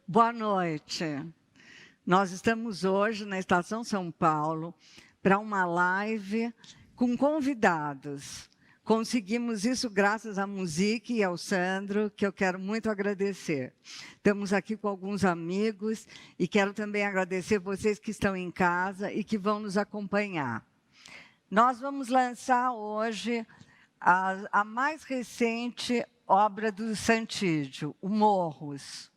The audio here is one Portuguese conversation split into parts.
Boa noite. Nós estamos hoje na Estação São Paulo para uma live com convidados. Conseguimos isso graças à Musique e ao Sandro, que eu quero muito agradecer. Estamos aqui com alguns amigos e quero também agradecer vocês que estão em casa e que vão nos acompanhar. Nós vamos lançar hoje a mais recente obra do Santídio, o Morros.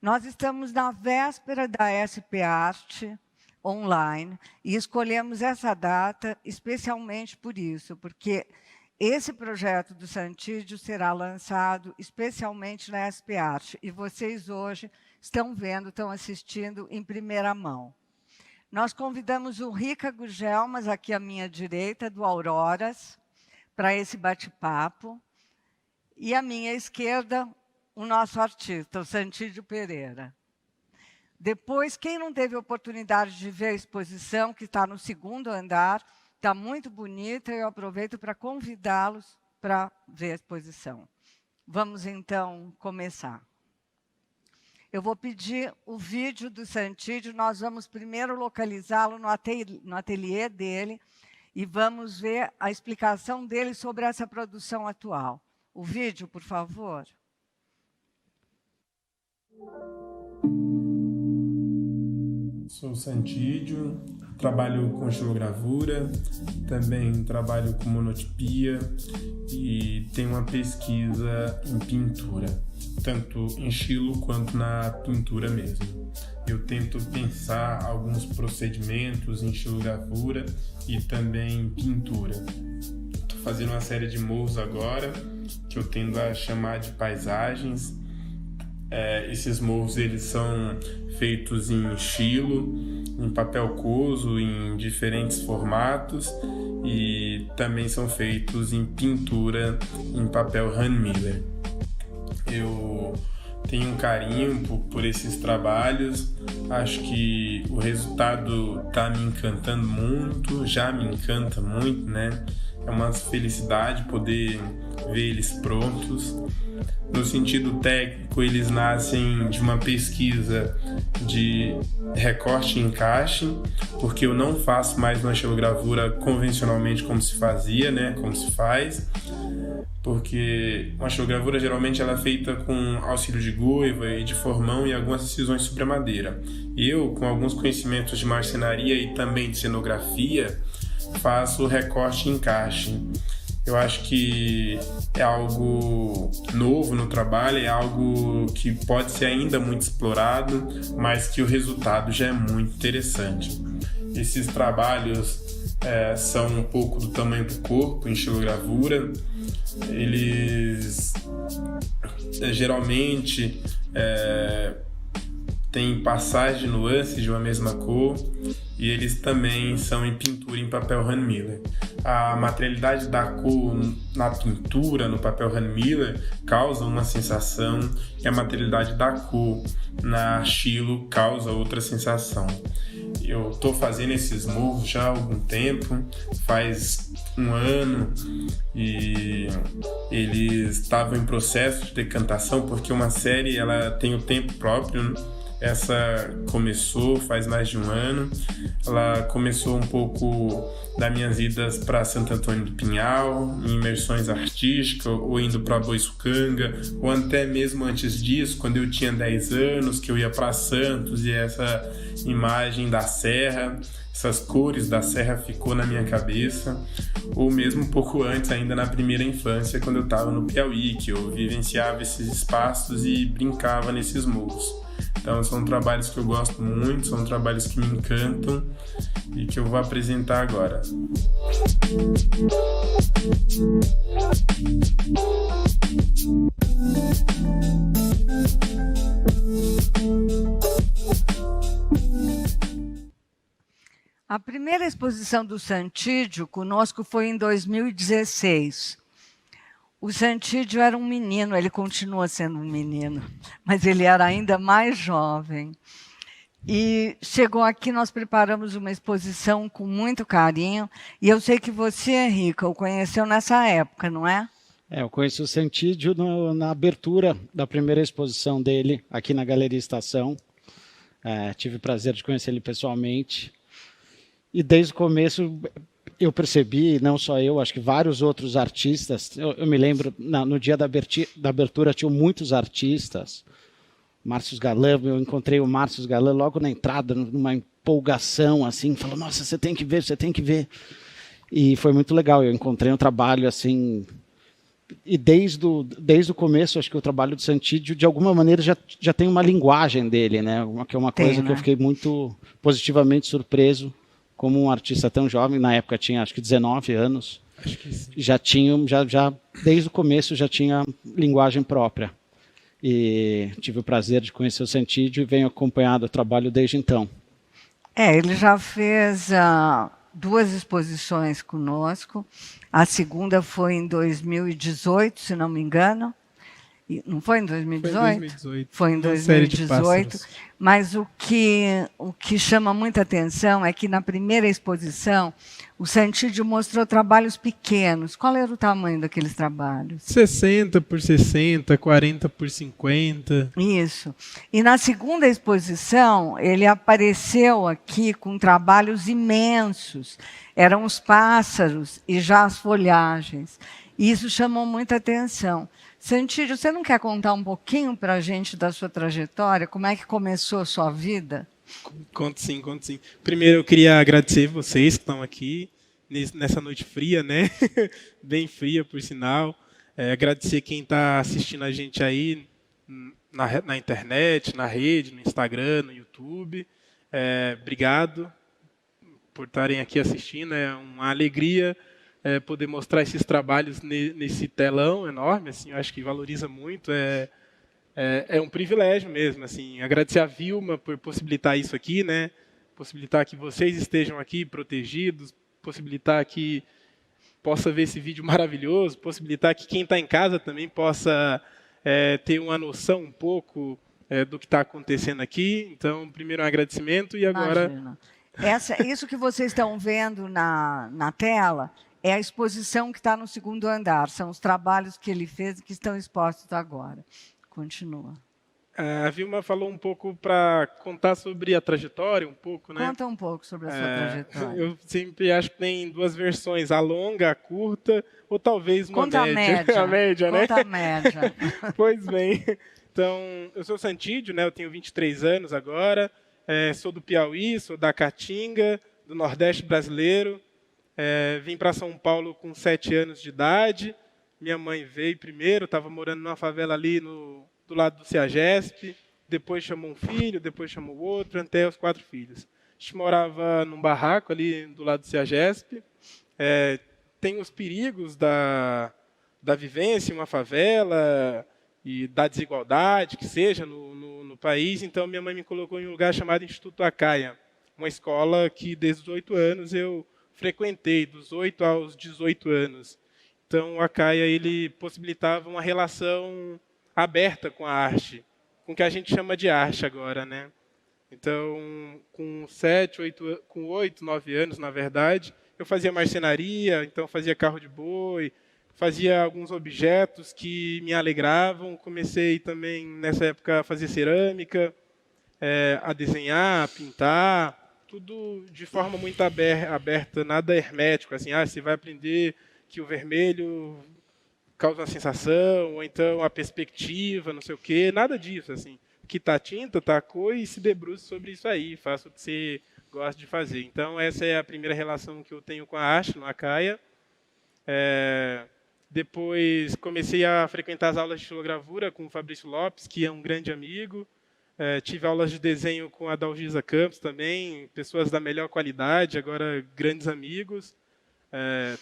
Nós estamos na véspera da SP Arte Online e escolhemos essa data especialmente por isso, porque esse projeto do Santídio será lançado especialmente na SP Arte e vocês hoje estão vendo, estão assistindo em primeira mão. Nós convidamos o Rica Gugelmas, aqui à minha direita, do Auroras, para esse bate-papo, e à minha esquerda, o nosso artista, o Santídio Pereira. Depois, quem não teve oportunidade de ver a exposição, que está no segundo andar, está muito bonita, e eu aproveito para convidá-los para ver a exposição. Vamos, então, começar. Eu vou pedir o vídeo do Santídio, nós vamos primeiro localizá-lo no ateliê dele, e vamos ver a explicação dele sobre essa produção atual. O vídeo, por favor. Sou Santídio, trabalho com estilogravura, também trabalho com monotipia e tenho uma pesquisa em pintura, tanto em estilo quanto na pintura mesmo. Eu tento pensar alguns procedimentos em estilogravura e também em pintura. Estou fazendo uma série de morros agora, que eu tendo a chamar de paisagens. Esses morros eles são feitos em estilo, em papel coso, em diferentes formatos e também são feitos em pintura em papel Miller. Eu tenho um carinho por esses trabalhos, acho que o resultado está me encantando muito, já me encanta muito, né? É uma felicidade poder ver eles prontos. No sentido técnico, eles nascem de uma pesquisa de recorte e encaixe, porque eu não faço mais uma estilogravura convencionalmente como se fazia, né? Como se faz, porque uma estilogravura geralmente ela é feita com auxílio de goiva e de formão e algumas incisões sobre a madeira. Eu, com alguns conhecimentos de marcenaria e também de cenografia, faço recorte e encaixe. Eu acho que é algo novo no trabalho, é algo que pode ser ainda muito explorado, mas que o resultado já é muito interessante. Esses trabalhos são um pouco do tamanho do corpo em estilogravura. Eles geralmente têm passagem de nuances de uma mesma cor e eles também são em pintura em papel Miller. A materialidade da cor na pintura, no papel Miller, causa uma sensação e a materialidade da cor na estilo causa outra sensação. Eu estou fazendo esses morros já há algum tempo, faz um ano, e eles estavam em processo de decantação, porque uma série ela tem o tempo próprio, né? Essa começou faz mais de um ano. Ela começou um pouco das minhas idas para Santo Antônio do Pinhal, em imersões artísticas, ou indo para Boiçucanga, ou até mesmo antes disso, quando eu tinha 10 anos, que eu ia para Santos e essa imagem da serra, essas cores da serra ficou na minha cabeça, ou mesmo um pouco antes, ainda na primeira infância, quando eu estava no Piauí, que eu vivenciava esses espaços e brincava nesses morros. Então são trabalhos que eu gosto muito, são trabalhos que me encantam e que eu vou apresentar agora. A primeira exposição do Santídio conosco foi em 2016. O Santídio era um menino, ele continua sendo um menino, mas ele era ainda mais jovem. E chegou aqui, nós preparamos uma exposição com muito carinho, e eu sei que você, Rica, o conheceu nessa época, não é? Eu conheci o Santídio na abertura da primeira exposição dele aqui na Galeria Estação. Tive o prazer de conhecer ele pessoalmente. E desde o começo eu percebi, não só eu, acho que vários outros artistas. Eu me lembro, no dia da abertura tinham muitos artistas. Márcio Galan, eu encontrei o Márcio Galan logo na entrada, numa empolgação, assim, falou, nossa, você tem que ver, você tem que ver. E foi muito legal, eu encontrei um trabalho assim... E desde o começo, acho que o trabalho do Santídio, de alguma maneira, já tem uma linguagem dele, né? Que é uma coisa que eu fiquei muito positivamente surpreso, como um artista tão jovem, na época tinha acho que 19 anos, Acho que sim. Desde o começo já tinha linguagem própria. E tive o prazer de conhecer o Santídio e venho acompanhando o trabalho desde então. Ele já fez 2 exposições conosco. A segunda foi em 2018, se não me engano. Não foi em 2018? Foi em 2018. Mas o que chama muita atenção é que na primeira exposição o Santídio mostrou trabalhos pequenos. Qual era o tamanho daqueles trabalhos? 60 por 60, 40 por 50. Isso. E na segunda exposição, ele apareceu aqui com trabalhos imensos. Eram os pássaros e já as folhagens. E isso chamou muita atenção. Santídio, você não quer contar um pouquinho para a gente da sua trajetória? Como é que começou a sua vida? Conto sim, conto sim. Primeiro, eu queria agradecer vocês que estão aqui nessa noite fria, né? Bem fria, por sinal. Agradecer quem está assistindo a gente aí na internet, na rede, no Instagram, no YouTube. Obrigado por estarem aqui assistindo. É uma alegria poder mostrar esses trabalhos nesse telão enorme. Assim, eu acho que valoriza muito. É um privilégio mesmo, assim, agradecer a Vilma por possibilitar isso aqui, né? Possibilitar que vocês estejam aqui protegidos, possibilitar que possa ver esse vídeo maravilhoso, possibilitar que quem está em casa também possa ter uma noção um pouco do que está acontecendo aqui. Então, primeiro um agradecimento e agora... Imagina. Isso que vocês estão vendo na tela é a exposição que está no segundo andar, são os trabalhos que ele fez e que estão expostos agora. Continua. A Vilma falou um pouco para contar sobre a trajetória, um pouco, né? Conta um pouco sobre a sua trajetória. Eu sempre acho que tem 2 versões, a longa, a curta, ou talvez uma Conta média. A média, né? Conta a média. Pois bem. Então, eu sou Santídio, né? Eu tenho 23 anos agora, sou do Piauí, sou da Caatinga, do Nordeste brasileiro. Vim para São Paulo com 7 anos de idade. Minha mãe veio primeiro, estava morando numa favela ali do lado do CEAGESP, depois chamou um filho, depois chamou outro, até os 4 filhos. A gente morava num barraco ali do lado do CEAGESP. Tem os perigos da vivência em uma favela e da desigualdade, que seja no país. Então, minha mãe me colocou em um lugar chamado Instituto Acaia, uma escola que desde os 8 anos eu frequentei, dos 8 aos 18 anos. Então, o Acaia ele possibilitava uma relação aberta com a arte, com o que a gente chama de arte agora, né? Então, com 8, 9 anos, na verdade, eu fazia marcenaria, então fazia carro de boi, fazia alguns objetos que me alegravam. Comecei também, nessa época, a fazer cerâmica, a desenhar, a pintar, tudo de forma muito aberta, nada hermético, assim, você vai aprender que o vermelho causa uma sensação, ou então a perspectiva, não sei o quê, nada disso, assim. Que tá tinta, tá a cor e se debruce sobre isso aí, faça o que você gosta de fazer. Então, essa é a primeira relação que eu tenho com a arte no Acaia. Depois, comecei a frequentar as aulas de xilogravura com o Fabrício Lopes, que é um grande amigo. Tive aulas de desenho com a Dalgisa Campos também, pessoas da melhor qualidade, agora grandes amigos.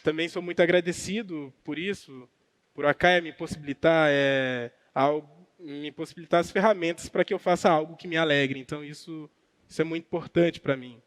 Também sou muito agradecido por isso, por a Acaia me possibilitar as ferramentas para que eu faça algo que me alegre. Então, isso é muito importante para mim.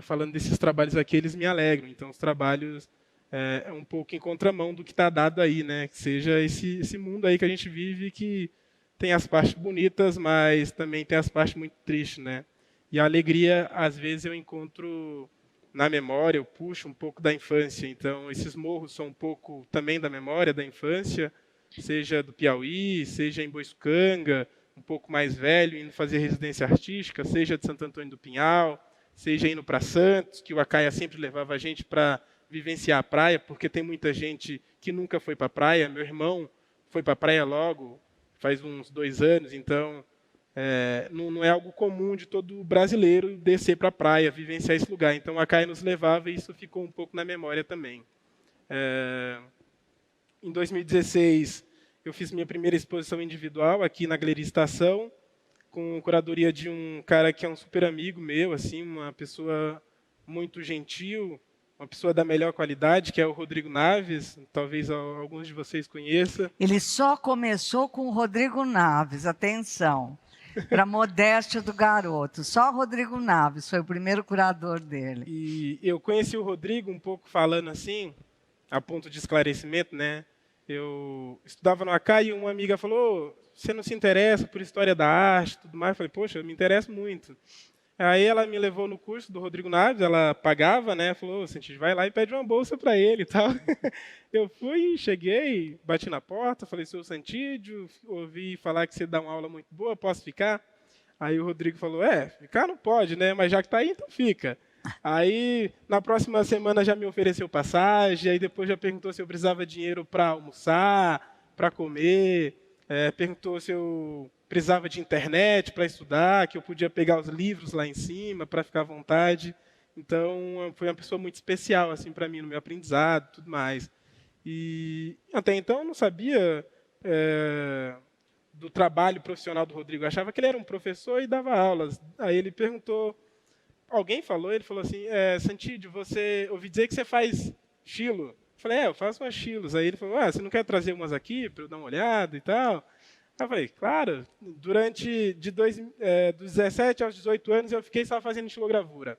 Falando desses trabalhos aqui, eles me alegram. Então, os trabalhos é um pouco em contramão do que está dado aí, né? Que seja esse mundo aí que a gente vive, que tem as partes bonitas, mas também tem as partes muito tristes, né? E a alegria, às vezes, eu encontro na memória, eu puxo um pouco da infância. Então, esses morros são um pouco também da memória da infância, seja do Piauí, seja em Boiçucanga, um pouco mais velho, indo fazer residência artística, seja de Santo Antônio do Pinhal, seja indo para Santos, que o Acaia sempre levava a gente para vivenciar a praia, porque tem muita gente que nunca foi para a praia. Meu irmão foi para a praia logo, faz uns 2 anos, então não é algo comum de todo brasileiro descer para a praia, vivenciar esse lugar. Então, a Acaia nos levava e isso ficou um pouco na memória também. Em 2016, eu fiz minha primeira exposição individual aqui na Galeria Estação, com curadoria de um cara que é um super amigo meu, assim, uma pessoa muito gentil, uma pessoa da melhor qualidade, que é o Rodrigo Naves, talvez alguns de vocês conheçam. Ele só começou com o Rodrigo Naves, atenção, para a modéstia do garoto. Só o Rodrigo Naves foi o primeiro curador dele. E eu conheci o Rodrigo um pouco falando assim, a ponto de esclarecimento, né? Eu estudava no Acaia e uma amiga falou: você não se interessa por história da arte e tudo mais? Eu falei: poxa, eu me interesso muito. Aí ela me levou no curso do Rodrigo Naves, ela pagava, né? Falou: Santídio, vai lá e pede uma bolsa para ele e tal. Eu fui, cheguei, bati na porta, falei: sou Santídio, ouvi falar que você dá uma aula muito boa, posso ficar? Aí o Rodrigo falou: ficar não pode, né? Mas já que está aí, então fica. Aí, na próxima semana, já me ofereceu passagem, aí depois já perguntou se eu precisava de dinheiro para almoçar, para comer, perguntou se eu precisava de internet para estudar, que eu podia pegar os livros lá em cima para ficar à vontade. Então, foi uma pessoa muito especial assim para mim, no meu aprendizado e tudo mais. E até então eu não sabia do trabalho profissional do Rodrigo. Eu achava que ele era um professor e dava aulas. Aí ele perguntou, alguém falou, ele falou assim: Santídio, ouvi dizer que você faz estilo. Eu falei: eu faço umas estilos. Aí ele falou: você não quer trazer umas aqui para eu dar uma olhada e tal? Eu falei: claro. Durante dos 17 aos 18 anos eu fiquei só fazendo estilogravura.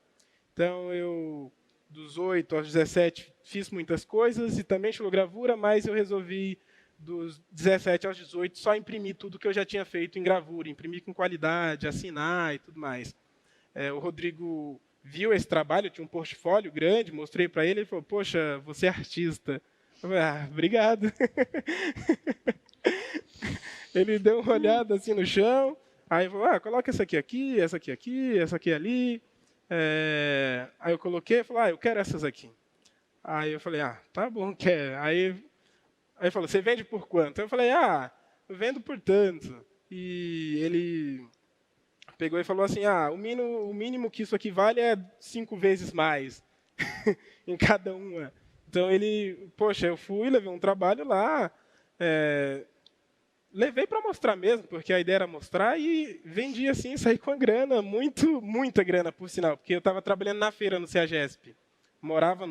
Então eu, dos 8 aos 17, fiz muitas coisas e também estilogravura, mas eu resolvi, dos 17 aos 18, só imprimir tudo que eu já tinha feito em gravura, imprimir com qualidade, assinar e tudo mais. O Rodrigo viu esse trabalho, eu tinha um portfólio grande, mostrei para ele, ele falou: poxa, você é artista. Eu falei: obrigado. Ele deu uma olhada assim no chão, aí falou: coloca essa aqui, essa aqui, essa aqui ali. Aí eu coloquei e falei: eu quero essas aqui. Aí eu falei: tá bom, quer. Aí ele falou: você vende por quanto? Eu falei: eu vendo por tanto. E ele pegou e falou assim: o mínimo que isso aqui vale é 5 vezes mais em cada uma. Então poxa, eu fui, levei um trabalho lá, levei para mostrar mesmo, porque a ideia era mostrar, e vendi assim, saí com a grana, muita grana, por sinal, porque eu estava trabalhando na feira no CEAGESP. Morava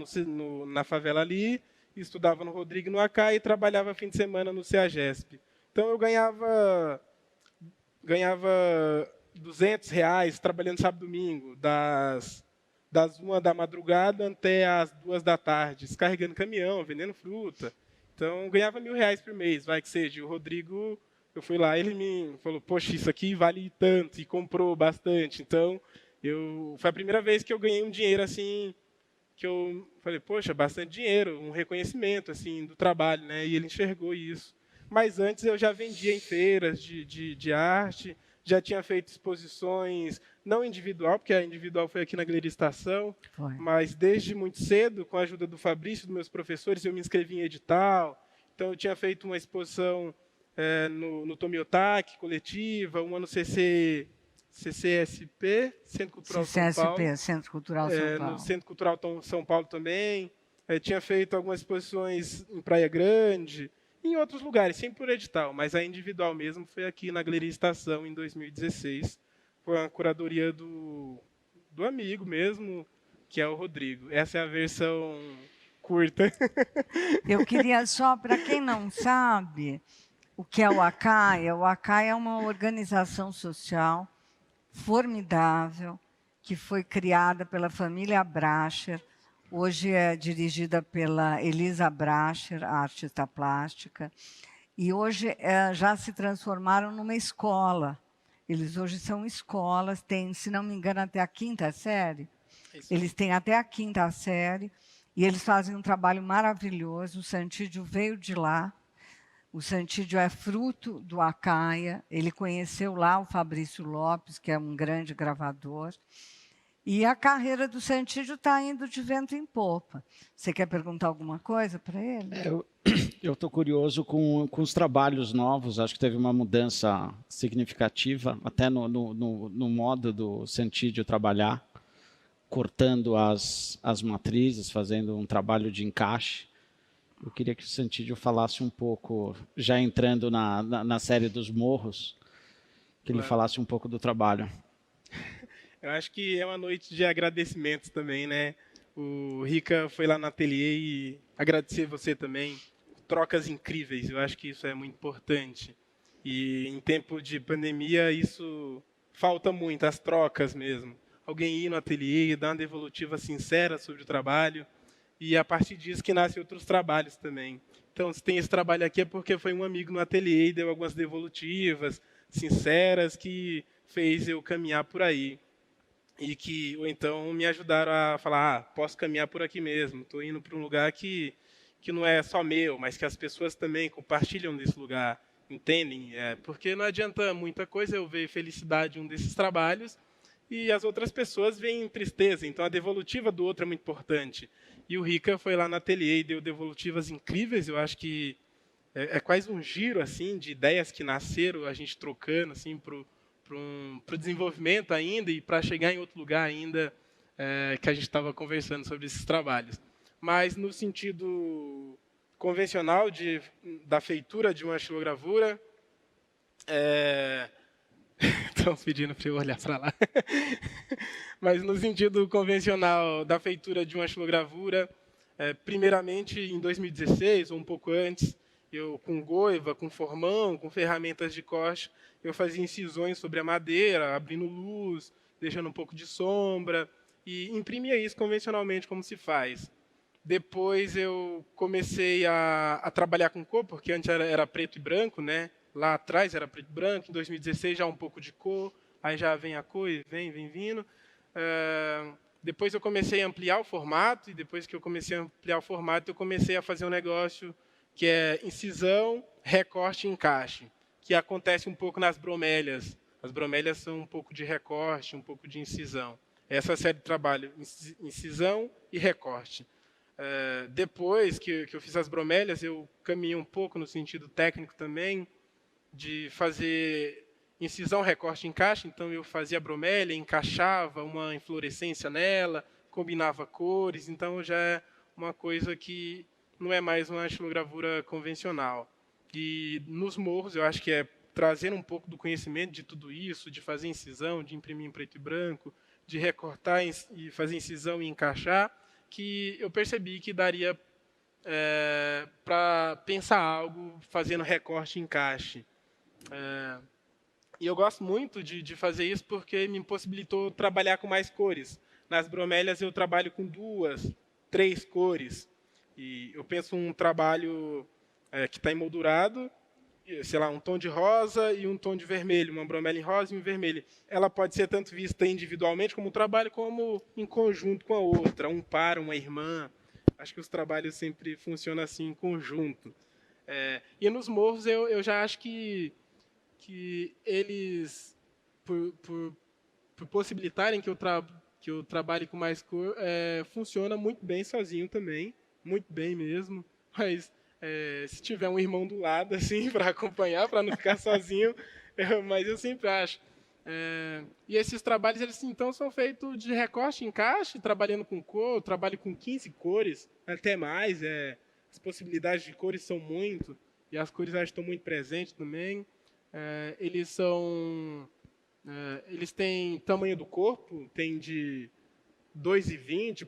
na favela ali, estudava no Rodrigo no Acaia e trabalhava fim de semana no CEAGESP. Então eu ganhava R$200 trabalhando sábado e domingo, das 1 da madrugada até as 2 da tarde, descarregando caminhão, vendendo fruta. Então, eu ganhava R$1.000 por mês, vai que seja. E o Rodrigo, eu fui lá, ele me falou: poxa, isso aqui vale tanto, e comprou bastante. Então, foi a primeira vez que eu ganhei um dinheiro assim, que eu falei: poxa, bastante dinheiro, um reconhecimento assim do trabalho, né? E ele enxergou isso. Mas antes eu já vendia em feiras de arte, já tinha feito exposições, não individual, porque a individual foi aqui na Galeria Estação, mas desde muito cedo, com a ajuda do Fabrício, dos meus professores, eu me inscrevi em edital. Então, eu tinha feito uma exposição no Tomiotaki, coletiva, uma no CCSP, Centro Cultural São Paulo. Centro Cultural São Paulo. No Centro Cultural São Paulo também. Tinha feito algumas exposições em Praia Grande, em outros lugares, sempre por edital, mas a individual mesmo foi aqui na Galeria Estação, em 2016. Foi uma curadoria do amigo mesmo, que é o Rodrigo. Essa é a versão curta. Eu queria só, para quem não sabe, o que é o Acaia é uma organização social formidável, que foi criada pela família Bracher. Hoje é dirigida pela Elisa Bracher, a artista plástica, e hoje já se transformaram numa escola. Eles hoje são escolas, têm, se não me engano, até a 5ª série. Isso. Eles têm até a 5ª série e eles fazem um trabalho maravilhoso. O Santídio veio de lá. O Santídio é fruto do Acaia. Ele conheceu lá o Fabrício Lopes, que é um grande gravador. E a carreira do Santídio está indo de vento em popa. Você quer perguntar alguma coisa para ele? Eu estou curioso com os trabalhos novos. Acho que teve uma mudança significativa, até no modo do Santídio trabalhar, cortando as matrizes, fazendo um trabalho de encaixe. Eu queria que o Santídio falasse um pouco, já entrando na série dos morros, que ele falasse um pouco do trabalho. Eu acho que é uma noite de agradecimentos também, né? O Rica foi lá no ateliê e agradecer você também. Trocas incríveis, eu acho que isso é muito importante. E em tempo de pandemia, isso falta muito, as trocas mesmo. Alguém ir no ateliê e dar uma devolutiva sincera sobre o trabalho. E a partir disso que nascem outros trabalhos também. Então, se tem esse trabalho aqui é porque foi um amigo no ateliê e deu algumas devolutivas sinceras que fez eu caminhar por aí. Ou então me ajudaram a falar, posso caminhar por aqui mesmo, estou indo para um lugar que não é só meu, mas que as pessoas também compartilham desse lugar, entendem? Porque não adianta muita coisa eu ver felicidade em um desses trabalhos e as outras pessoas veem tristeza, então a devolutiva do outro é muito importante. E o Rica foi lá no ateliê e deu devolutivas incríveis, eu acho que é quase um giro assim, de ideias que nasceram, a gente trocando assim, para o desenvolvimento ainda e para chegar em outro lugar ainda que a gente estava conversando sobre esses trabalhos. Mas no sentido convencional da feitura de uma xilogravura, estão pedindo para eu olhar para lá. Mas no sentido convencional da feitura de uma xilogravura, primeiramente em 2016 ou um pouco antes, eu com goiva, com formão, com ferramentas de corte, eu fazia incisões sobre a madeira, abrindo luz, deixando um pouco de sombra, e imprimia isso convencionalmente como se faz. Depois eu comecei a trabalhar com cor, porque antes era preto e branco, né? Lá atrás era preto e branco, em 2016 já um pouco de cor, aí já vem a cor e vem vindo. Depois eu comecei a ampliar o formato, e depois que eu comecei a ampliar o formato, eu comecei a fazer um negócio que é incisão, recorte e encaixe, que acontece um pouco nas bromélias. As bromélias são um pouco de recorte, um pouco de incisão. Essa série de trabalho, incisão e recorte. Depois que eu fiz as bromélias, eu caminhei um pouco no sentido técnico também, de fazer incisão, recorte e encaixe. Então, eu fazia a bromélia, encaixava uma inflorescência nela, combinava cores. Então, já é uma coisa que não é mais uma xilogravura convencional. E nos morros, eu acho que é trazer um pouco do conhecimento de tudo isso, de fazer incisão, de imprimir em preto e branco, de recortar e fazer incisão e encaixar, que eu percebi que daria para pensar algo fazendo recorte e encaixe. E eu gosto muito de fazer isso porque me possibilitou trabalhar com mais cores. Nas bromélias eu trabalho com 2, 3 cores. E eu penso um trabalho que está emoldurado, sei lá, um tom de rosa e um tom de vermelho, uma bromélia em rosa e um vermelho. Ela pode ser tanto vista individualmente como um trabalho, como em conjunto com a outra, um par, uma irmã. Acho que os trabalhos sempre funcionam assim em conjunto. E nos morros eu já acho que eles, por possibilitarem que eu trabalhe com mais cor, funciona muito bem sozinho também, muito bem mesmo. Mas se tiver um irmão do lado assim para acompanhar, para não ficar sozinho, mas eu sempre acho. E esses trabalhos, eles então são feitos de recorte e encaixe, trabalhando com cor. Eu trabalho com 15 cores, até mais. As possibilidades de cores são muito, e as cores acho que estão muito presentes também. Eles têm tamanho do corpo, tem de 2,20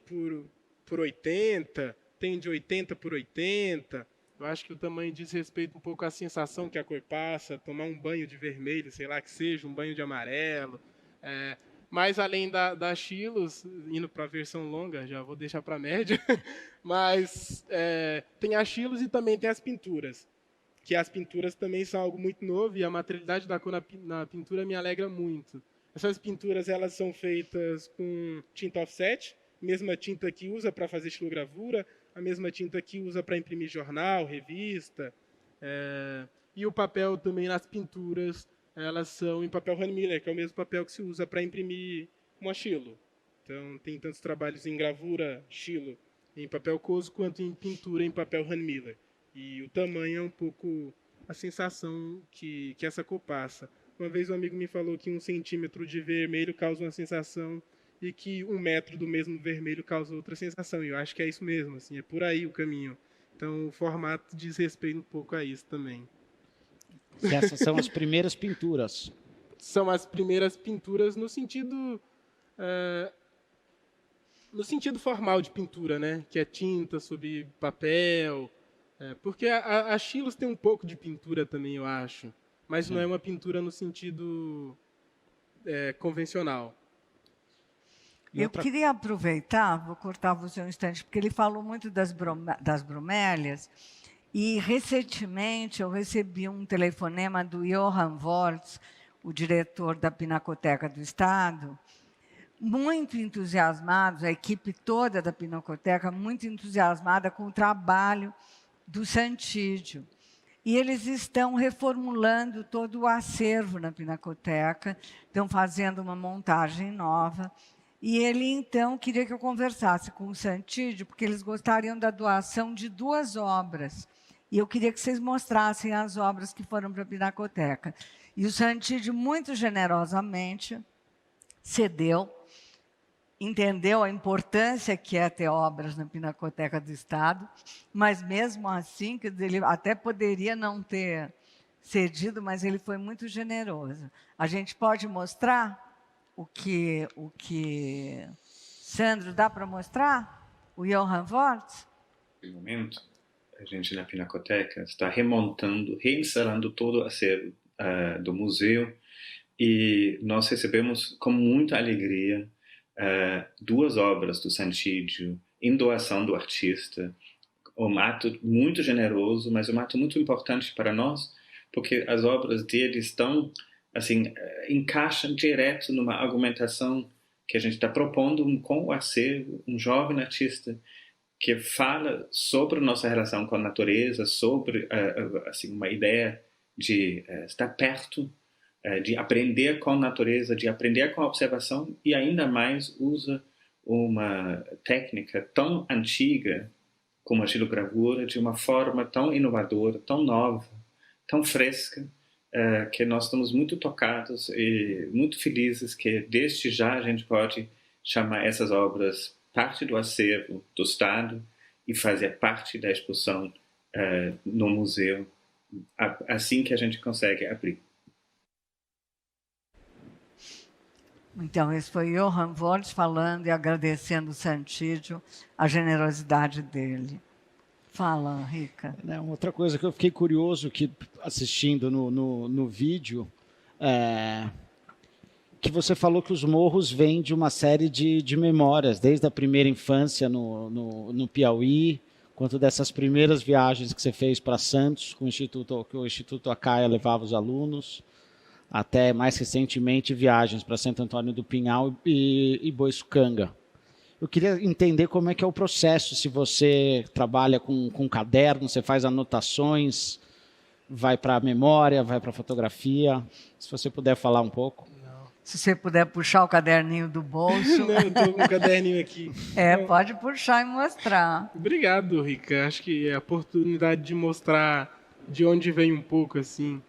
por 80, tem de 80 por 80. Eu acho que o tamanho diz respeito um pouco à sensação que a cor passa, tomar um banho de vermelho, sei lá que seja, um banho de amarelo. Mas além da Chilos, indo para a versão longa, já vou deixar para a média, mas tem a Chilos e também tem as pinturas, que as pinturas também são algo muito novo e a materialidade da cor na pintura me alegra muito. Essas pinturas elas são feitas com tinta offset, mesma tinta que usa para fazer estilogravura, a mesma tinta que usa para imprimir jornal, revista. E o papel também nas pinturas, elas são em papel Handmiller, que é o mesmo papel que se usa para imprimir uma estilo. Então, tem tantos trabalhos em gravura, estilo, em papel Kozo, quanto em pintura em papel Handmiller. E o tamanho é um pouco a sensação que essa cor passa. Uma vez um amigo me falou que 1 centímetro de vermelho causa uma sensação e que 1 metro do mesmo vermelho causa outra sensação. E eu acho que é isso mesmo, assim, é por aí o caminho. Então, o formato diz respeito um pouco a isso também. E essas são as primeiras pinturas. São as primeiras pinturas no sentido formal de pintura, né? Que é tinta sobre papel. Porque a Chilos tem um pouco de pintura também, eu acho. Mas não é uma pintura no sentido convencional. Eu queria aproveitar, vou cortar você um instante, porque ele falou muito das bromélias. E, recentemente, eu recebi um telefonema do Johann Woltz, o diretor da Pinacoteca do Estado, muito entusiasmado, a equipe toda da Pinacoteca, muito entusiasmada com o trabalho do Santídio. E eles estão reformulando todo o acervo na Pinacoteca, estão fazendo uma montagem nova. E ele, então, queria que eu conversasse com o Santídio, porque eles gostariam da doação de 2 obras. E eu queria que vocês mostrassem as obras que foram para a Pinacoteca. E o Santídio, muito generosamente, cedeu, entendeu a importância que é ter obras na Pinacoteca do Estado, mas, mesmo assim, ele até poderia não ter cedido, mas ele foi muito generoso. A gente pode mostrar o que Sandro, dá para mostrar? O Johann Woltz? No momento, a gente na Pinacoteca está remontando, reinstalando todo o acervo do museu, e nós recebemos com muita alegria 2 obras do Santídio em doação do artista. Um ato muito generoso, mas um ato muito importante para nós, porque as obras dele estão, assim, encaixam direto numa argumentação que a gente está propondo com o acervo, um jovem artista que fala sobre nossa relação com a natureza, sobre assim, uma ideia de estar perto, de aprender com a natureza, de aprender com a observação, e ainda mais usa uma técnica tão antiga como a estilogravura, de uma forma tão inovadora, tão nova, tão fresca, que nós estamos muito tocados e muito felizes que desde já a gente pode chamar essas obras parte do acervo do Estado e fazer parte da exposição no museu, assim que a gente consegue abrir. Então, esse foi Johann Woltz falando e agradecendo o Santídio, a generosidade dele. Fala, Rica. Outra coisa que eu fiquei curioso que, assistindo no vídeo, que você falou que os morros vêm de uma série de memórias, desde a primeira infância no Piauí, quanto dessas primeiras viagens que você fez para Santos, que o Instituto Acaia levava os alunos, até mais recentemente viagens para Santo Antônio do Pinhal e Boiçucanga. Eu queria entender como é que é o processo, se você trabalha com caderno, você faz anotações, vai para a memória, vai para a fotografia, se você puder falar um pouco. Se você puder puxar o caderninho do bolso. Não, eu estou com o caderninho aqui. Pode puxar e mostrar. Obrigado, Rica. Acho que é a oportunidade de mostrar de onde vem um pouco, assim.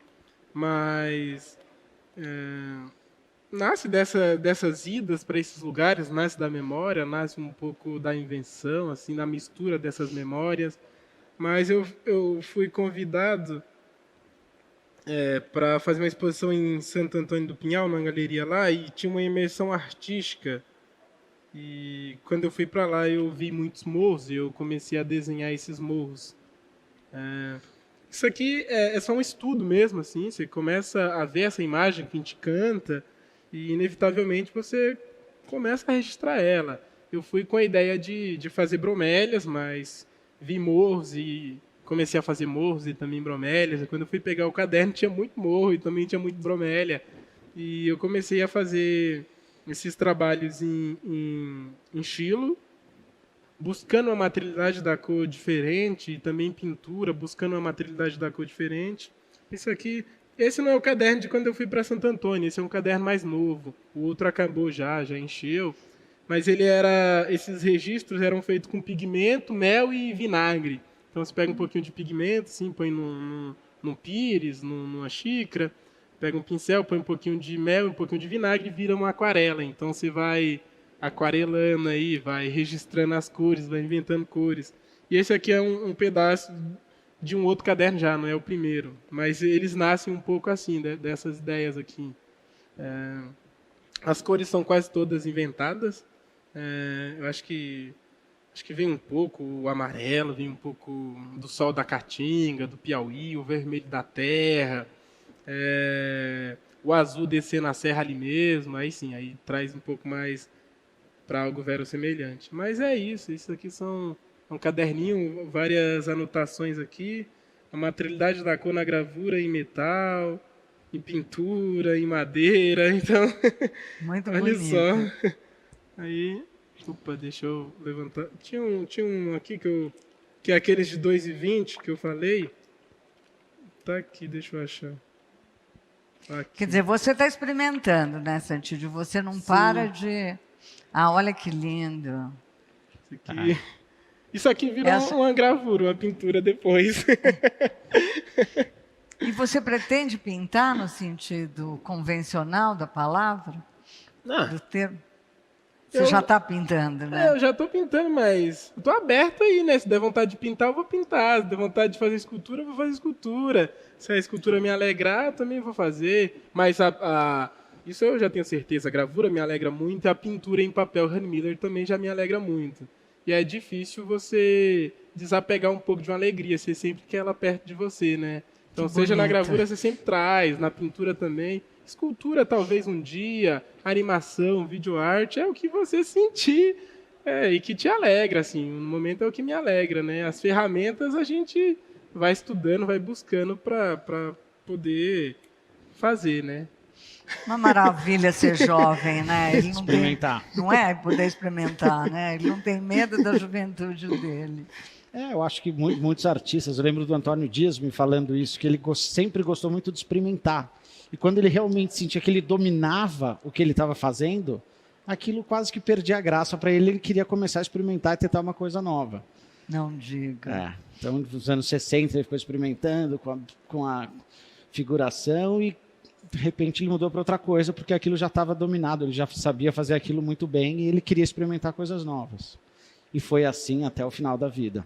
Mas nasce dessas idas para esses lugares, nasce da memória, nasce um pouco da invenção, assim, da mistura dessas memórias. Mas eu fui convidado para fazer uma exposição em Santo Antônio do Pinhal, numa galeria lá, e tinha uma imersão artística. E quando eu fui para lá, eu vi muitos morros e eu comecei a desenhar esses morros. Isso aqui é só um estudo mesmo, assim. Você começa a ver essa imagem que a gente canta e, inevitavelmente, você começa a registrar ela. Eu fui com a ideia de fazer bromélias, mas vi morros e comecei a fazer morros e também bromélias. E quando eu fui pegar o caderno, tinha muito morro e também tinha muito bromélia. e eu comecei a fazer esses trabalhos em estilo, buscando uma materialidade da cor diferente, e também pintura, buscando uma materialidade da cor diferente. Esse não é o caderno de quando eu fui para Santo Antônio, esse é um caderno mais novo. O outro acabou já encheu. Mas esses registros eram feitos com pigmento, mel e vinagre. Então você pega um pouquinho de pigmento, assim, põe num pires, numa xícara, pega um pincel, põe um pouquinho de mel, um pouquinho de vinagre e vira uma aquarela. Então você vai aquarelando aí, vai registrando as cores, vai inventando cores. E esse aqui é um pedaço de um outro caderno já, não é o primeiro. Mas eles nascem um pouco assim, dessas ideias aqui. As cores são quase todas inventadas. Eu acho que vem um pouco o amarelo, vem um pouco do sol da Caatinga, do Piauí, o vermelho da terra, o azul descendo a serra ali mesmo. Aí sim, aí traz um pouco mais para algo verossemelhante. Mas é isso aqui é um caderninho, várias anotações aqui, a materialidade da cor na gravura em metal, em pintura, em madeira, então Muito olha bonito. só. Aí, deixa eu levantar. Tinha um aqui que é aqueles de 2,20 que eu falei. Tá aqui, deixa eu achar. Aqui. Quer dizer, você está experimentando, né, Santídio? Você não para de... Ah, olha que lindo. Isso aqui virou uma gravura, uma pintura depois. E você pretende pintar no sentido convencional da palavra? Do termo? Você já está pintando, né? Eu já estou pintando, mas estou aberto aí, né? Se der vontade de pintar, eu vou pintar. Se der vontade de fazer escultura, eu vou fazer escultura. Se a escultura me alegrar, eu também vou fazer. Mas isso eu já tenho certeza. A gravura me alegra muito e a pintura em papel Hahn Miller também já me alegra muito. E é difícil você desapegar um pouco de uma alegria. Você sempre quer ela perto de você, né? Então, seja na gravura, você sempre traz. Na pintura também. Escultura, talvez um dia, animação, videoarte, é o que você sentir e que te alegra, assim. No momento é o que me alegra, né? As ferramentas a gente vai estudando, vai buscando para poder fazer, né? Uma maravilha ser jovem, né? Ele não Experimentar. Não é? Poder experimentar, né? Ele não tem medo da juventude dele. Eu acho que muitos artistas, eu lembro do Antônio Dias me falando isso, que ele sempre gostou muito de experimentar. E quando ele realmente sentia que ele dominava o que ele estava fazendo, aquilo quase que perdia a graça para ele. Ele queria começar a experimentar e tentar uma coisa nova. Não diga. Então, nos anos 60, ele ficou experimentando com a figuração e, de repente, ele mudou para outra coisa, porque aquilo já estava dominado, ele já sabia fazer aquilo muito bem e ele queria experimentar coisas novas. E foi assim até o final da vida.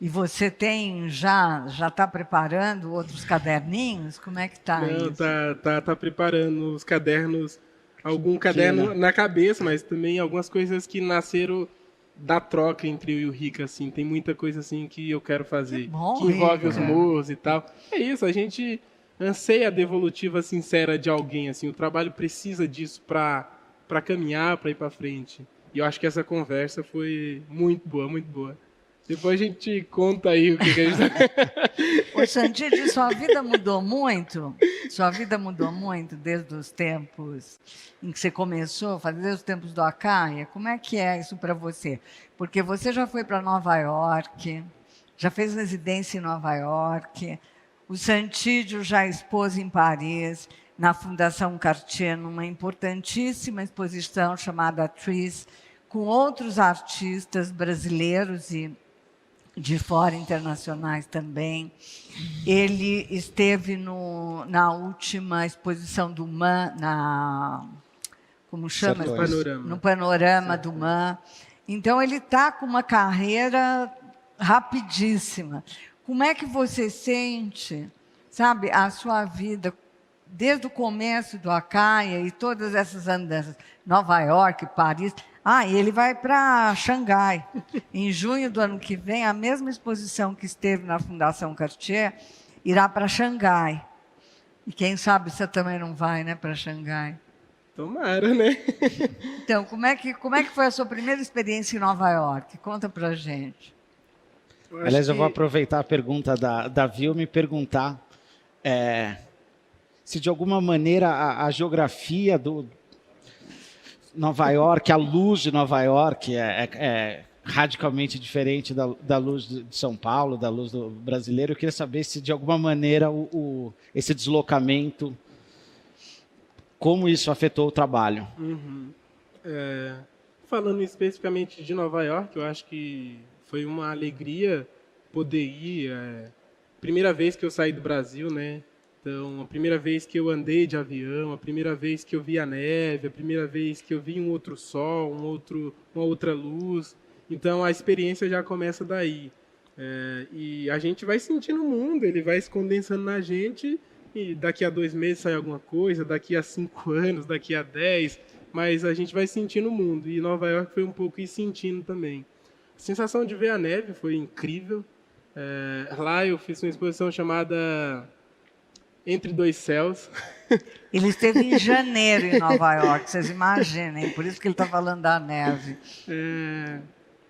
E você já está preparando outros caderninhos? Como é que está isso? Tá preparando os cadernos, algum caderno na cabeça, mas também algumas coisas que nasceram da troca entre eu e o Rica, assim. Tem muita coisa assim que eu quero fazer, que envolve os morros e tal. É isso, a gente anseia a devolutiva sincera de alguém, assim. O trabalho precisa disso para caminhar, para ir para frente. E eu acho que essa conversa foi muito boa, muito boa. Depois a gente conta aí o que a gente... Ô, Santídio, sua vida mudou muito? Sua vida mudou muito desde os tempos em que você começou a fazer, desde os tempos do Acaia? Como é que é isso para você? Porque você já foi para Nova York, já fez residência em Nova York, o Santídio já expôs em Paris, na Fundação Cartier, numa importantíssima exposição chamada Trees, com outros artistas brasileiros e de fora, internacionais também. Ele esteve na última exposição do MAN, como chama? No Panorama do MAN. Então, ele está com uma carreira rapidíssima. Como é que você sente, sabe, a sua vida, desde o começo do Acaia e todas essas andanças, Nova York, Paris... e ele vai para Xangai. Em junho do ano que vem, a mesma exposição que esteve na Fundação Cartier irá para Xangai. E quem sabe você também não vai, né, para Xangai? Tomara, né? Então, como é que foi a sua primeira experiência em Nova York? Conta para a gente. Aliás, eu vou aproveitar a pergunta da Vilma e perguntar se de alguma maneira a geografia do Nova York, a luz de Nova York é radicalmente diferente da luz de São Paulo, da luz do brasileiro. Eu queria saber se de alguma maneira esse deslocamento, como isso afetou o trabalho. Falando especificamente de Nova York, eu acho que foi uma alegria poder ir. Primeira vez que eu saí do Brasil, né? Então, a primeira vez que eu andei de avião, a primeira vez que eu vi a neve, a primeira vez que eu vi um outro sol, uma outra luz. Então, a experiência já começa daí. E a gente vai sentindo o mundo, ele vai se condensando na gente, e daqui a 2 meses sai alguma coisa, daqui a 5 anos, daqui a 10, mas a gente vai sentindo o mundo. E Nova York foi um pouco ir sentindo também. A sensação de ver a neve foi incrível. Lá eu fiz uma exposição chamada Entre Dois Céus. Ele esteve em janeiro em Nova York, vocês imaginem, por isso que ele está falando da neve.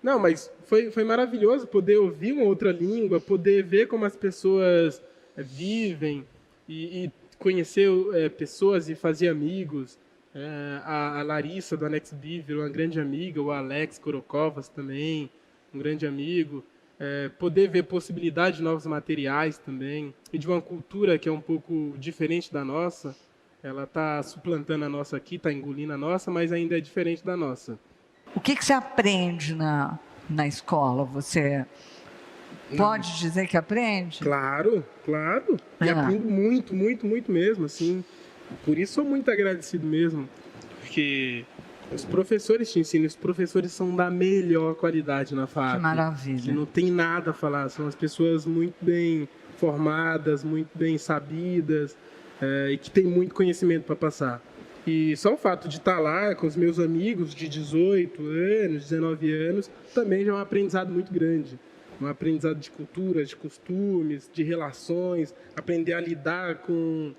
Não, mas foi maravilhoso poder ouvir uma outra língua, poder ver como as pessoas vivem e conhecer pessoas e fazer amigos. A Larissa, do Alex Beaver, uma grande amiga, o Alex Korokovas também, um grande amigo. Poder ver possibilidade de novos materiais também, e de uma cultura que é um pouco diferente da nossa. Ela está suplantando a nossa aqui, está engolindo a nossa, mas ainda é diferente da nossa. O que você aprende na escola? Você pode dizer que aprende? Claro. E aprendo muito, muito, muito mesmo. Assim. Por isso sou muito agradecido mesmo, porque os professores te ensinam, os professores são da melhor qualidade na FAP. Que maravilha. Que não tem nada a falar, são as pessoas muito bem formadas, muito bem sabidas, e que têm muito conhecimento para passar. E só o fato de estar lá com os meus amigos de 18 anos, 19 anos, também já é um aprendizado muito grande. Um aprendizado de cultura, de costumes, de relações, aprender a lidar com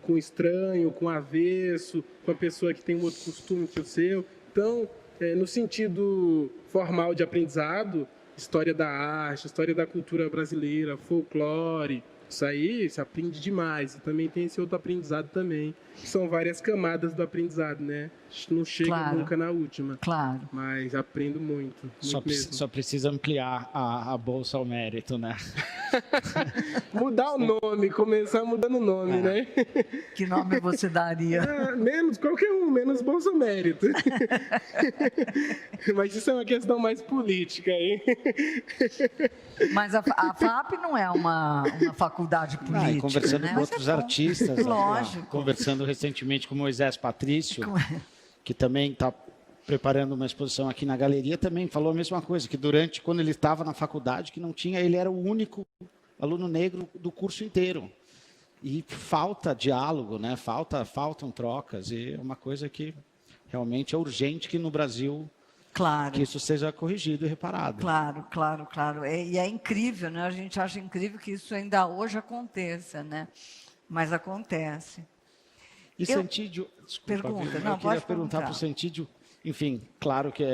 o estranho, com o avesso, com a pessoa que tem um outro costume que o seu. Então, no sentido formal de aprendizado, história da arte, história da cultura brasileira, folclore, isso aí se aprende demais. E também tem esse outro aprendizado também, que são várias camadas do aprendizado, né? Não chega nunca na última. Claro. Mas aprendo muito mesmo. Só precisa ampliar a bolsa ao mérito, né? Mudar o nome, começar mudando o nome, né? Que nome você daria? Menos qualquer um, menos Bolsa Mérito. Mas isso é uma questão mais política, hein? Mas a FAP não é uma faculdade política, e conversando né? com outros artistas, lógico. Conversando recentemente com o Moisés Patrício, que também está preparando uma exposição aqui na galeria, também falou a mesma coisa, que quando ele estava na faculdade, que não tinha, ele era o único aluno negro do curso inteiro. E falta diálogo, né? Faltam trocas, e é uma coisa que realmente é urgente que no Brasil que isso seja corrigido e reparado. Claro. E é incrível, né? A gente acha incrível que isso ainda hoje aconteça, né? Mas acontece. E Santídio, desculpa, pergunta, eu queria perguntar para o Santídio, enfim, claro que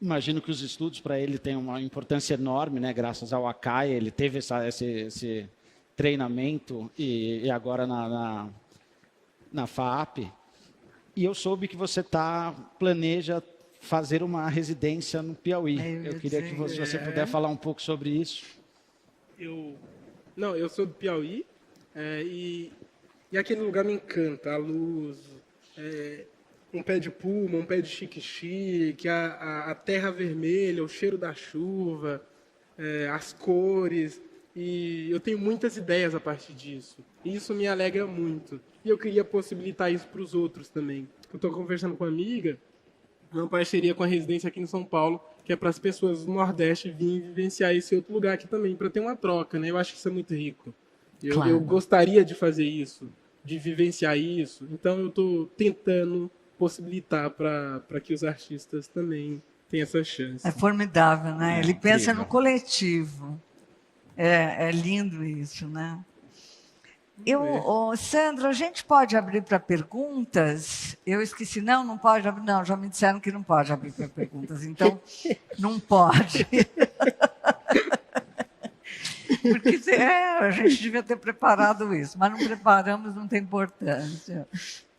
imagino que os estudos para ele têm uma importância enorme, né? Graças ao ACAI, ele teve esse treinamento e agora na FAP. E eu soube que você planeja fazer uma residência no Piauí. Eu queria que você puder falar um pouco sobre isso. Eu sou do Piauí, e aquele lugar me encanta, a luz, um pé de puma, um pé de xique-xique, a terra vermelha, o cheiro da chuva, as cores, e eu tenho muitas ideias a partir disso. E isso me alegra muito. E eu queria possibilitar isso para os outros também. Eu estou conversando com uma amiga, uma parceria com a residência aqui em São Paulo, que é para as pessoas do Nordeste virem vivenciar esse outro lugar aqui também, para ter uma troca, né? Eu acho que isso é muito rico. Eu gostaria de fazer isso, de vivenciar isso. Então, eu estou tentando possibilitar para que os artistas também tenham essa chance. É formidável, né? Ele pensa no coletivo. É lindo isso, né? Sandra, a gente pode abrir para perguntas? Eu esqueci, não pode abrir. Não, já me disseram que não pode abrir para perguntas, então não pode. Porque a gente devia ter preparado isso, mas não preparamos, não tem importância.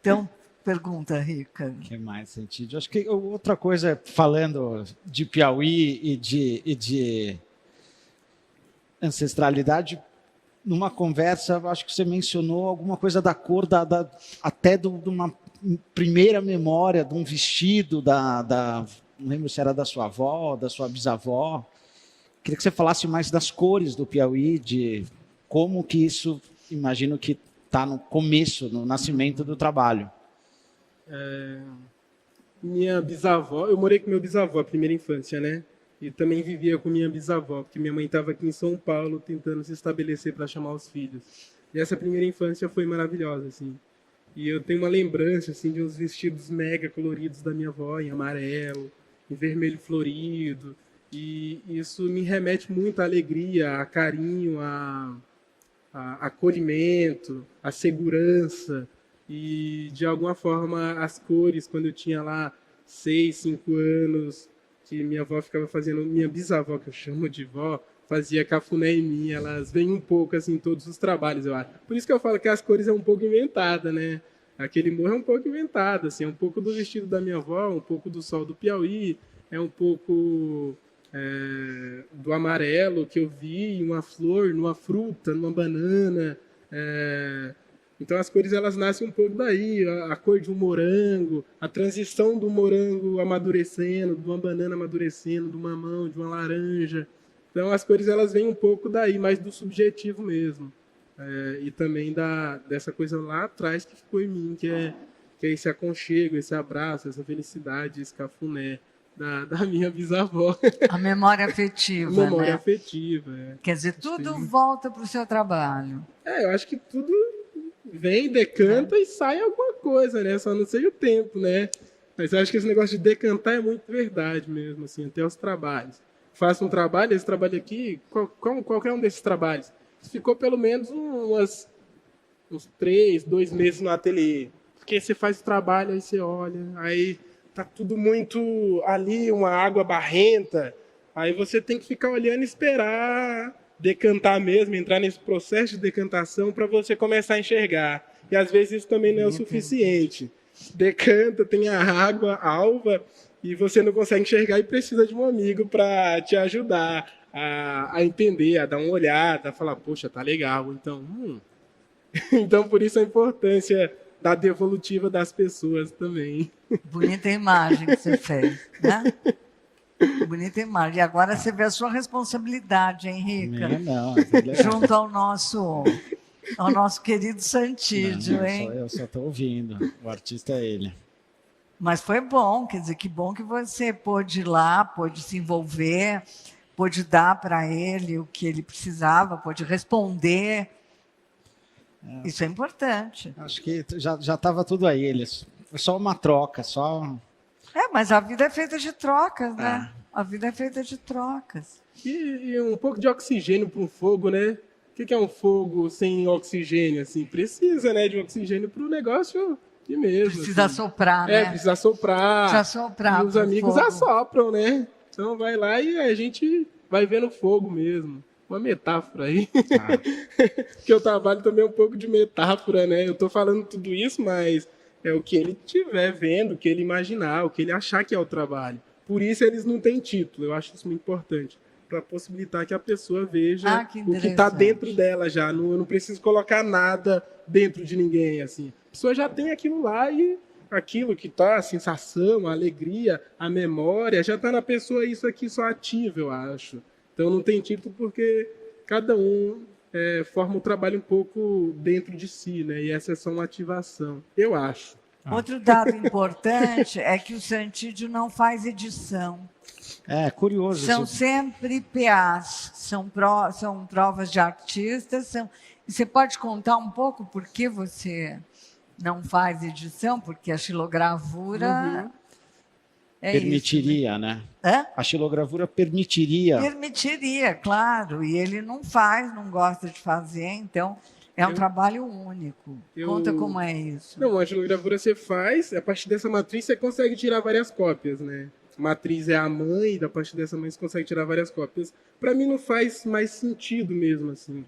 Então, pergunta, Rica. O que mais, Santídio? Acho que outra coisa, falando de Piauí e de ancestralidade, numa conversa, acho que você mencionou alguma coisa da cor, até de uma primeira memória de um vestido, não lembro se era da sua avó, da sua bisavó. Queria que você falasse mais das cores do Piauí, de como que isso, imagino que está no começo, no nascimento do trabalho. Minha bisavó, eu morei com meu bisavô a primeira infância, né? E também vivia com minha bisavó, porque minha mãe estava aqui em São Paulo tentando se estabelecer para chamar os filhos. E essa primeira infância foi maravilhosa, assim. E eu tenho uma lembrança, assim, de uns vestidos mega coloridos da minha avó, em amarelo, em vermelho florido. E isso me remete muito à alegria, a carinho, a acolhimento, a segurança. E, de alguma forma, as cores, quando eu tinha lá 6, 5 anos, que minha avó ficava fazendo, minha bisavó, que eu chamo de vó, fazia cafuné em mim, elas vêm um pouco assim em todos os trabalhos, eu acho. Por isso que eu falo que as cores é um pouco inventada, né? Aquele morro é um pouco inventado, assim, é um pouco do vestido da minha avó, um pouco do sol do Piauí, é um pouco do amarelo que eu vi em uma flor, numa fruta, numa banana. Então as cores elas nascem um pouco daí, a cor de um morango, a transição do morango amadurecendo, de uma banana amadurecendo, do mamão, de uma laranja. Então as cores elas vêm um pouco daí, mais do subjetivo mesmo. E também dessa coisa lá atrás que ficou em mim, que é esse aconchego, esse abraço, essa felicidade, esse cafuné da minha bisavó. A memória afetiva, A memória né? afetiva. Quer dizer, tudo volta para o seu trabalho. Eu acho que tudo vem, decanta e sai alguma coisa, né? Só não sei o tempo, né? Mas eu acho que esse negócio de decantar é muito verdade mesmo, assim, até os trabalhos. Faço um trabalho, esse trabalho aqui, qualquer um desses trabalhos, ficou pelo menos uns 3, 2 meses no ateliê. Porque você faz o trabalho, aí você olha, aí tá tudo muito ali, uma água barrenta, aí você tem que ficar olhando e esperar decantar mesmo, entrar nesse processo de decantação para você começar a enxergar. E às vezes isso também não é o suficiente. Decanta, tem a água alva e você não consegue enxergar e precisa de um amigo para te ajudar a entender, a dar uma olhada, a falar, poxa, tá legal. Então por isso a importância da devolutiva das pessoas também. Bonita imagem que você fez, né? Bonita imagem. E agora você vê a sua responsabilidade, hein, Rica? Não, junto ao nosso querido Santídio, hein? Eu só estou ouvindo. O artista é ele. Mas foi bom, quer dizer, que bom que você pôde ir lá, pôde se envolver, pôde dar para ele o que ele precisava, pôde responder. Isso é importante. Acho que já estava tudo aí. Foi só uma troca, só... Mas a vida é feita de trocas, né? A vida é feita de trocas. E um pouco de oxigênio para um fogo, né? O que é um fogo sem oxigênio? Assim, precisa, né, de oxigênio para o negócio ir mesmo. Precisa assim. soprar, né? Precisa soprar. Precisa soprar. E os amigos assopram, né? Então vai lá e a gente vai vendo fogo mesmo. Uma metáfora aí. Porque eu trabalho também um pouco de metáfora, né? Eu estou falando tudo isso, mas é o que ele estiver vendo, o que ele imaginar, o que ele achar que é o trabalho. Por isso eles não têm título. Eu acho isso muito importante. Para possibilitar que a pessoa veja o que está dentro dela já. Eu não preciso colocar nada dentro de ninguém. Assim. A pessoa já tem aquilo lá e aquilo que está, a sensação, a alegria, a memória, já está na pessoa. Isso aqui só ativa, eu acho. Então não tem título porque cada um forma o trabalho um pouco dentro de si, né? E essa é só uma ativação, eu acho. Outro dado importante é que o Santídio não faz edição. Curioso. São sempre PAs, são provas de artistas. E você pode contar um pouco por que você não faz edição? Porque a xilogravura... permitiria, isso, né? Hã? A xilogravura permitiria. Permitiria, claro. E ele não faz, não gosta de fazer, então é um trabalho único. Conta como é isso. Não, a xilogravura você faz, a partir dessa matriz você consegue tirar várias cópias, né? matriz é a mãe, e da partir dessa mãe você consegue tirar várias cópias. Para mim não faz mais sentido mesmo, assim,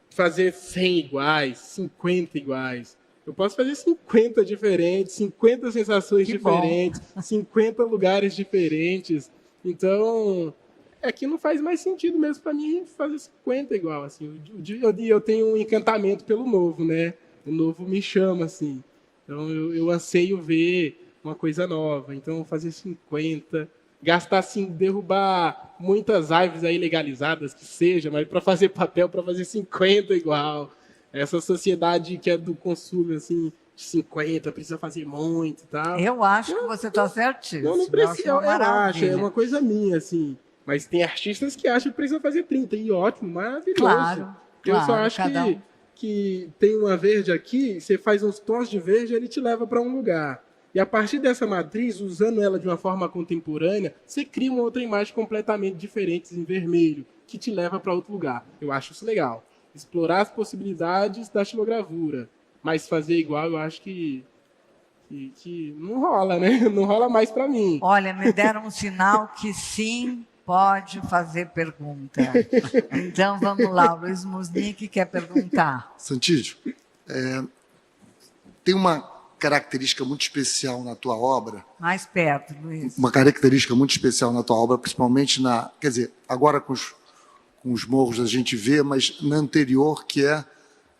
fazer 100 iguais, 50 iguais. Eu posso fazer 50 diferentes, 50 sensações diferentes, 50 lugares diferentes. Então, aqui não faz mais sentido mesmo para mim fazer 50 igual, assim. Eu tenho um encantamento pelo novo, né? O novo me chama, assim. Então, eu anseio ver uma coisa nova. Então, fazer 50, gastar, assim, derrubar muitas árvores aí legalizadas, que seja, mas para fazer papel, para fazer 50 igual. Essa sociedade que é do consumo, assim, de 50, precisa fazer muito e tal. Eu acho que você está certíssimo. Não precisa, eu acho, é uma uma coisa minha, assim. Mas tem artistas que acham que precisa fazer 30, e ótimo, maravilhoso. Claro, Eu só claro, acho cada um. que tem uma verde aqui, você faz uns tons de verde, ele te leva para um lugar. E a partir dessa matriz, usando ela de uma forma contemporânea, você cria uma outra imagem completamente diferente em vermelho, que te leva para outro lugar. Eu acho isso legal. Explorar as possibilidades da xilogravura. Mas fazer igual, eu acho que não rola, né? Não rola mais para mim. Olha, me deram um sinal que sim, pode fazer pergunta. Então, vamos lá, o Luiz Musnick quer perguntar. Santídio, tem uma característica muito especial na tua obra. Mais perto, Luiz. Uma característica muito especial na tua obra, principalmente quer dizer, agora com os morros a gente vê, mas na anterior, que é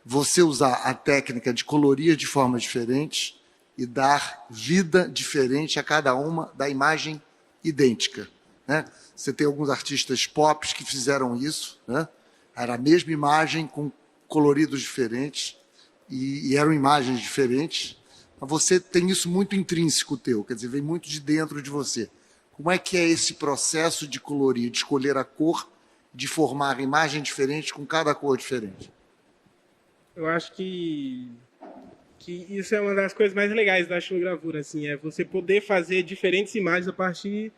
você usar a técnica de colorir de formas diferentes e dar vida diferente a cada uma da imagem idêntica, né? Você tem alguns artistas pop que fizeram isso, né? Era a mesma imagem com coloridos diferentes e eram imagens diferentes, mas você tem isso muito intrínseco teu, quer dizer, vem muito de dentro de você. Como é que é esse processo de colorir, de escolher a cor, de formar imagem diferente com cada cor diferente? Eu acho que isso é uma das coisas mais legais da xilogravura, assim, é você poder fazer diferentes imagens a partir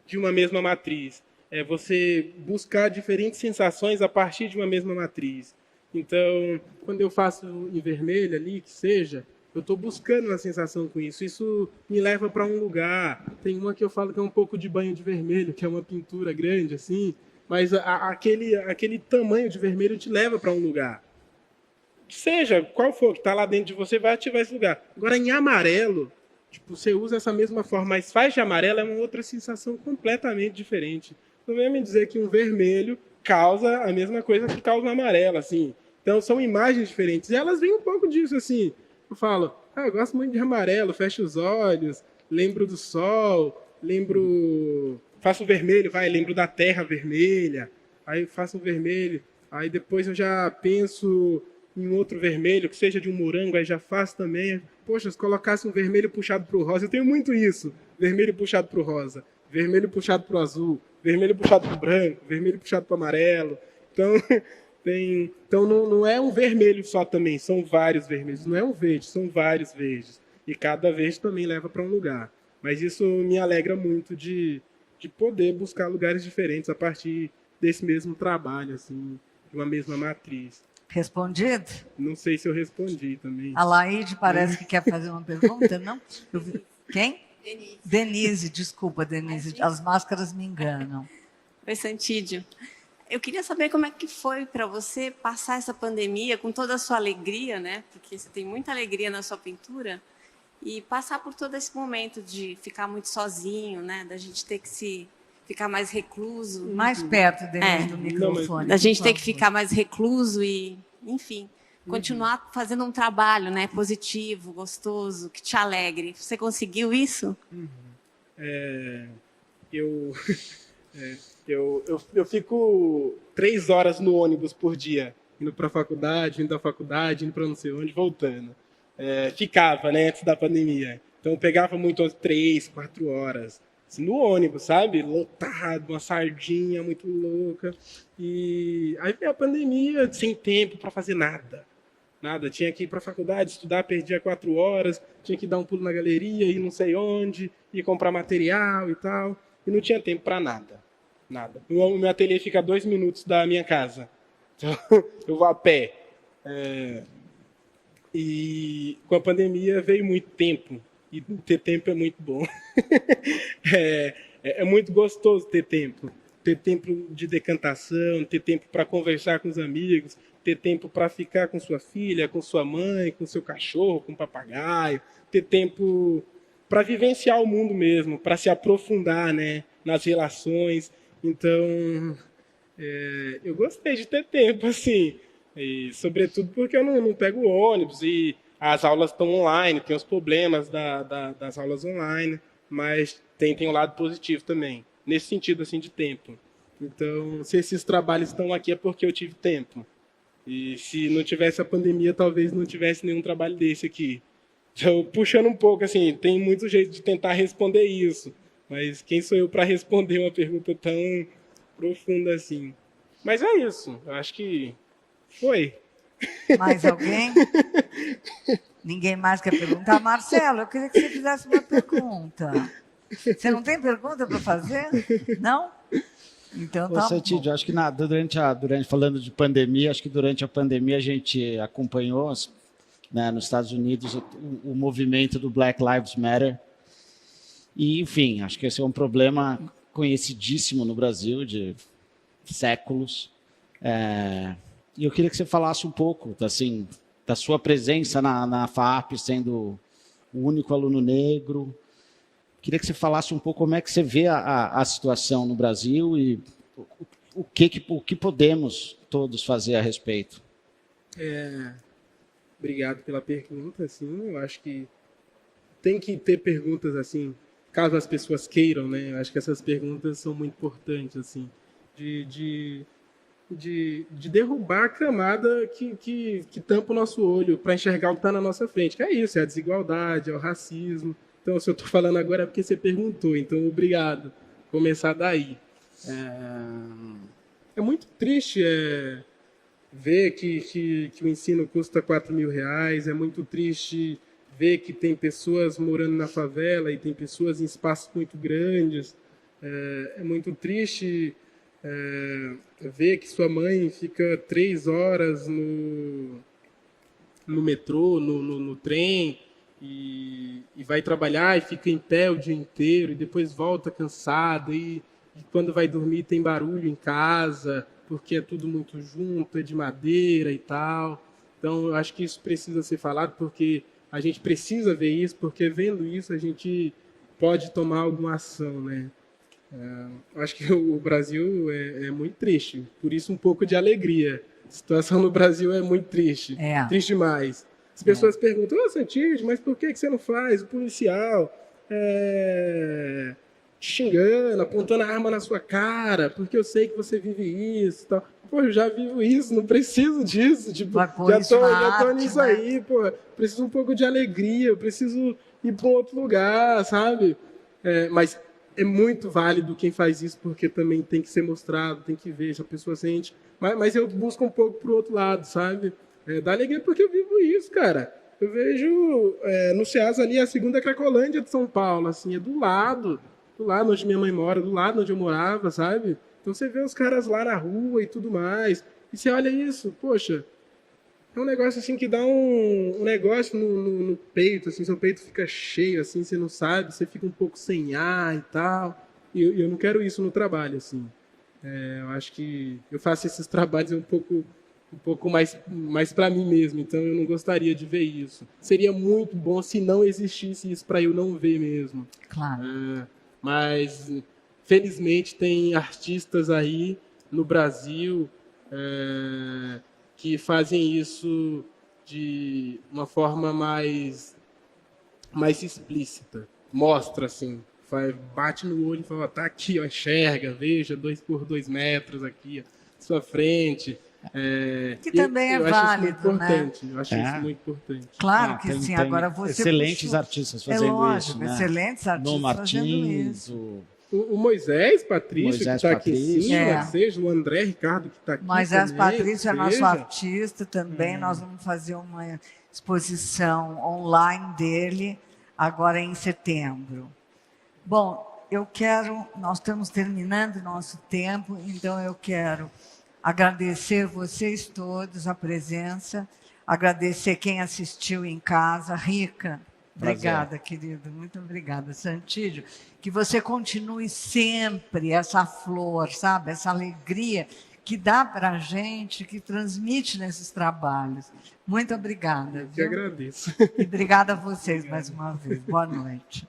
de uma mesma matriz. É você buscar diferentes sensações a partir de uma mesma matriz. Então, quando eu faço em vermelho ali, que seja, eu estou buscando uma sensação com isso. Isso me leva para um lugar. Tem uma que eu falo que é um pouco de banho de vermelho, que é uma pintura grande, assim, mas aquele tamanho de vermelho te leva para um lugar. Seja qual for que está lá dentro de você, vai ativar esse lugar. Agora, em amarelo, tipo, você usa essa mesma forma, mas faz de amarelo é uma outra sensação completamente diferente. Não é me dizer que um vermelho causa a mesma coisa que causa um amarelo, assim. Então, são imagens diferentes. E elas vêm um pouco disso, assim. Eu falo, eu gosto muito de amarelo, fecho os olhos, lembro do sol, faço o vermelho, lembro da terra vermelha, aí faço o vermelho, aí depois eu já penso em outro vermelho, que seja de um morango, aí já faço também. Poxa, se colocasse um vermelho puxado para o rosa, eu tenho muito isso. Vermelho puxado para o rosa, vermelho puxado para o azul, vermelho puxado para o branco, vermelho puxado para o amarelo. Então não é um vermelho só também, são vários vermelhos. Não é um verde, são vários verdes. E cada verde também leva para um lugar. Mas isso me alegra muito de poder buscar lugares diferentes a partir desse mesmo trabalho, assim, de uma mesma matriz. Respondido? Não sei se eu respondi também. A Laide parece que quer fazer uma pergunta, não? Quem? Denise, desculpa, Denise. As máscaras me enganam. Oi, Santídio. Eu queria saber como é que foi para você passar essa pandemia com toda a sua alegria, né? Porque você tem muita alegria na sua pintura, e passar por todo esse momento de ficar muito sozinho, né? Da gente ter que ficar mais recluso. Mais perto, Denise, do microfone. Da gente ter que ficar mais recluso e, enfim, continuar fazendo um trabalho, né? Positivo, gostoso, que te alegre. Você conseguiu isso? Eu fico 3 horas no ônibus por dia, indo para a faculdade, indo da faculdade, indo para não sei onde, voltando. Ficava, né, antes da pandemia. Então, eu pegava muito às 3, 4 horas. Assim, no ônibus, sabe? Lotado, uma sardinha muito louca. E aí veio a pandemia, sem tempo para fazer nada. Nada. Tinha que ir para a faculdade, estudar, perdia 4 horas. Tinha que dar um pulo na galeria, ir não sei onde, ir comprar material e tal. E não tinha tempo para nada. Nada. O meu ateliê fica a 2 minutos da minha casa. Então, eu vou a pé. E com a pandemia veio muito tempo. E ter tempo é muito bom. É muito gostoso ter tempo. Ter tempo de decantação, ter tempo para conversar com os amigos, ter tempo para ficar com sua filha, com sua mãe, com seu cachorro, com o papagaio, ter tempo para vivenciar o mundo mesmo, para se aprofundar, né, nas relações. Então, eu gostei de ter tempo, assim, e, sobretudo porque eu não pego ônibus e as aulas estão online, tem os problemas das aulas online, mas tem um lado positivo também, nesse sentido assim de tempo. Então, se esses trabalhos estão aqui é porque eu tive tempo. E se não tivesse a pandemia, talvez não tivesse nenhum trabalho desse aqui. Então, puxando um pouco, assim, tem muito jeito de tentar responder isso, mas quem sou eu para responder uma pergunta tão profunda assim? Mas é isso, eu acho que foi. Mais alguém? Ninguém mais quer perguntar? Marcelo, eu queria que você fizesse uma pergunta. Você não tem pergunta para fazer? Não? Então tá bom. Tídio, acho que durante falando de pandemia, acho que durante a pandemia a gente acompanhou, né, nos Estados Unidos o movimento do Black Lives Matter. E, enfim, acho que esse é um problema conhecidíssimo no Brasil de séculos. E eu queria que você falasse um pouco, assim, da sua presença na FAAP, sendo o único aluno negro. Queria que você falasse um pouco como é que você vê a situação no Brasil e o que podemos todos fazer a respeito. Obrigado pela pergunta. Assim, eu acho que tem que ter perguntas assim, caso as pessoas queiram, né? Eu acho que essas perguntas são muito importantes, assim, de derrubar a camada que tampa o nosso olho para enxergar o que está na nossa frente. Que é isso, é a desigualdade, é o racismo. Então, se eu estou falando agora é porque você perguntou, então obrigado. Começar daí. É muito triste ver que o ensino custa R$4.000, é muito triste ver que tem pessoas morando na favela e tem pessoas em espaços muito grandes. É muito triste ver que sua mãe fica 3 horas no metrô, no trem, e vai trabalhar e fica em pé o dia inteiro e depois volta cansada e quando vai dormir tem barulho em casa porque é tudo muito junto, é de madeira e tal. Então eu acho que isso precisa ser falado porque a gente precisa ver isso, porque vendo isso a gente pode tomar alguma ação, né? Eu acho que o Brasil é muito triste, por isso um pouco de alegria. A situação no Brasil é muito triste, triste demais. As pessoas perguntam, Santídio, mas por que você não faz? O policial te xingando, apontando a arma na sua cara, porque eu sei que você vive isso e tal. Pô, eu já vivo isso, não preciso disso. Tipo, já tô nisso aí, pô. Preciso um pouco de alegria, eu preciso ir para um outro lugar, sabe? Mas é muito válido quem faz isso, porque também tem que ser mostrado, tem que ver se a pessoa sente. Mas eu busco um pouco pro outro lado, sabe? Dá alegria porque eu vivo isso, cara. Eu vejo no Ceasa ali a segunda Cracolândia de São Paulo, assim, é do lado onde minha mãe mora, do lado onde eu morava, sabe? Então você vê os caras lá na rua e tudo mais, e você olha isso, poxa, é um negócio assim que dá um negócio no peito, assim, seu peito fica cheio, assim, você não sabe, você fica um pouco sem ar e tal, e eu não quero isso no trabalho, assim. Eu acho que eu faço esses trabalhos um pouco mais para mim mesmo, então eu não gostaria de ver isso. Seria muito bom se não existisse isso para eu não ver mesmo. Claro. Mas, felizmente, tem artistas aí no Brasil que fazem isso de uma forma mais explícita. Mostra, assim, bate no olho e fala, tá aqui, ó, enxerga, veja, 2 por 2 metros aqui, à sua frente. Que também é válido, né? Eu acho isso muito importante. Claro que sim. Agora você excelentes artistas fazendo isso, né? Excelentes artistas no Martins, fazendo isso. O Moisés Patrício, que está aqui em cima, seja o André Ricardo, que está aqui. Moisés Patrício é nosso artista também. Nós vamos fazer uma exposição online dele agora em setembro. Bom, nós estamos terminando o nosso tempo, então eu quero agradecer vocês todos a presença, agradecer quem assistiu em casa. Rica, Obrigada, querido. Muito obrigada, Santídio. Que você continue sempre essa flor, sabe? Essa alegria que dá para a gente, que transmite nesses trabalhos. Muito obrigada. Eu que agradeço. E obrigada a vocês mais uma vez. Boa noite.